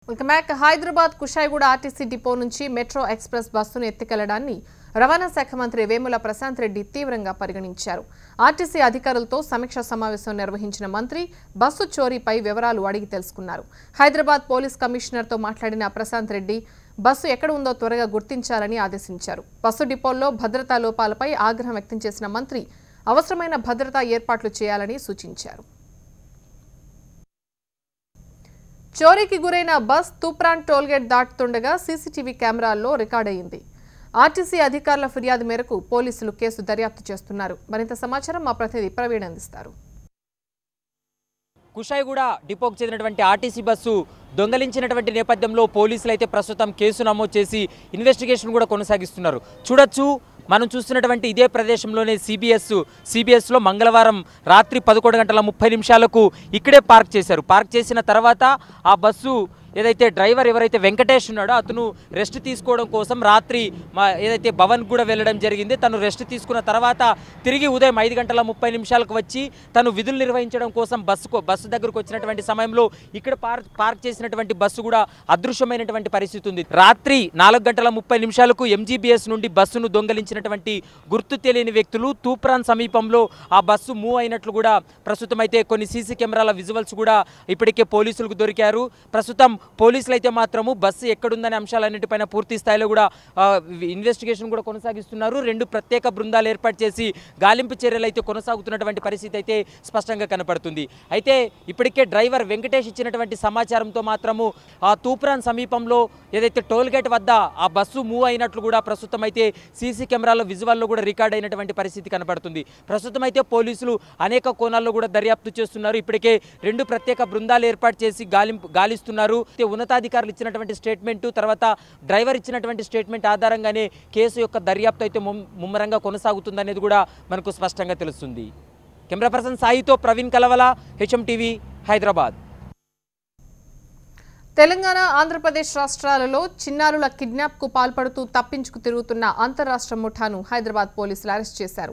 Hyderabad Kushaiguda RTC depot నుంచి metro express బస్సును ఎత్తుకెళ్లడాన్ని రవాణా శాఖ మంత్రి వేముల ప్రశాంత్ రెడ్డి తీవ్రంగా పరిగణించారు. ఆర్టీసీ అధికారులతో సమీక్షా సమావేశం నిర్వహించిన మంత్రి బస్సు చోరీపై వివరాలు అడిగి తెలుసుకున్నారు. హైదరాబాద్ పోలీస్ కమిషనర్తో మాట్లాడిన ప్రశాంత్ రెడ్డి బస్సు ఎక్కడ ఉందో త్వరగా గుర్తించాలని ఆదేశించారు. బస్సు డిపోల్లో భద్రతా లోపాలపై ఆగ్రహం వ్యక్తం చేసిన మంత్రి అవసరమైన భద్రతా ఏర్పాట్లు చేయాలని సూచించారు. చోరీకి గురైన బస్ తూప్రాన్ టోల్గేట్ దాటుతుండగా సీసీటీవీ కెమెరాల్లో రికార్డయింది. ఆర్టీసీ అధికారుల ఫిర్యాదు మేరకు పోలీసులు కేసు దర్యాప్తు చేస్తున్నారు. మరింత సమాచారం మా ప్రతినిధి ప్రవీణ్ అందిస్తారు. కుషాయిగూడ డిపోకు చెందినటువంటి ఆర్టీసీ బస్సు దొంగలించినటువంటి నేపథ్యంలో పోలీసులు అయితే ప్రస్తుతం కేసు నమోదు చేసి ఇన్వెస్టిగేషన్ కూడా కొనసాగిస్తున్నారు. చూడొచ్చు, మనం చూస్తున్నటువంటి ఇదే ప్రదేశంలోనే సిబిఎస్లో మంగళవారం రాత్రి 11:30 ఇక్కడే పార్క్ చేశారు. పార్క్ చేసిన తర్వాత ఆ బస్సు ఏదైతే డ్రైవర్ ఎవరైతే వెంకటేష్ ఉన్నాడో అతను రెస్ట్ తీసుకోవడం కోసం రాత్రి ఏదైతే భవన్ కూడా వెళ్ళడం జరిగింది. తను రెస్ట్ తీసుకున్న తర్వాత తిరిగి ఉదయం 5:30 వచ్చి తను విధులు నిర్వహించడం కోసం బస్సు దగ్గరకు వచ్చినటువంటి సమయంలో ఇక్కడ పార్క్ చేసినటువంటి బస్సు కూడా అదృశ్యమైనటువంటి పరిస్థితి ఉంది. రాత్రి 4:30 ఎంజీబీఎస్ నుండి బస్సును దొంగలించినటువంటి గుర్తు తెలియని వ్యక్తులు తూప్రాన్ సమీపంలో ఆ బస్సు మూవ్ అయినట్లు కూడా ప్రస్తుతం అయితే కొన్ని సీసీ కెమెరాల విజువల్స్ కూడా ఇప్పటికే పోలీసులకు దొరికారు. ప్రస్తుతం పోలీసులు అయితే మాత్రము బస్సు ఎక్కడుందనే అంశాలన్నింటిపైన పూర్తి స్థాయిలో కూడా ఇన్వెస్టిగేషన్ కూడా కొనసాగిస్తున్నారు. 2 ప్రత్యేక బృందాలు ఏర్పాటు చేసి గాలింపు చర్యలు అయితే కొనసాగుతున్నటువంటి పరిస్థితి అయితే స్పష్టంగా కనపడుతుంది. అయితే ఇప్పటికే డ్రైవర్ వెంకటేష్ ఇచ్చినటువంటి సమాచారంతో మాత్రము ఆ తూప్రాన్ సమీపంలో ఏదైతే టోల్ గేట్ వద్ద ఆ బస్సు మూవ్ అయినట్లు కూడా ప్రస్తుతం అయితే సీసీ కెమెరాలో విజువల్లో కూడా రికార్డ్ అయినటువంటి పరిస్థితి కనపడుతుంది. ప్రస్తుతం అయితే పోలీసులు అనేక కోణాల్లో కూడా దర్యాప్తు చేస్తున్నారు. ఇప్పటికే 2 ప్రత్యేక బృందాలు ఏర్పాటు చేసి గాలిస్తున్నారు. ఉన్నతాధికారులు ఇచ్చినటువంటి స్టేట్మెంట్ తర్వాత డ్రైవర్ ఇచ్చినటువంటి స్టేట్మెంట్ ఆధారంగానే కేసు యొక్క దర్యాప్తు అయితే ముమ్మరంగా కొనసాగుతుందనేది కూడా మనకు స్పష్టంగా తెలుస్తుంది. కెమెరా పర్సన్ సాయితో ప్రవీణ్ కలవల, హెచ్ఎంటీవీ, హైదరాబాద్. తెలంగాణ, ఆంధ్రప్రదేశ్ రాష్ట్రాలలో చిన్నారుల కిడ్నాప్ కు పాల్పడుతూ తప్పించుకు తిరుగుతున్న అంతర్రాష్ట్ర ముఠాను హైదరాబాద్ పోలీసులు అరెస్ట్ చేశారు.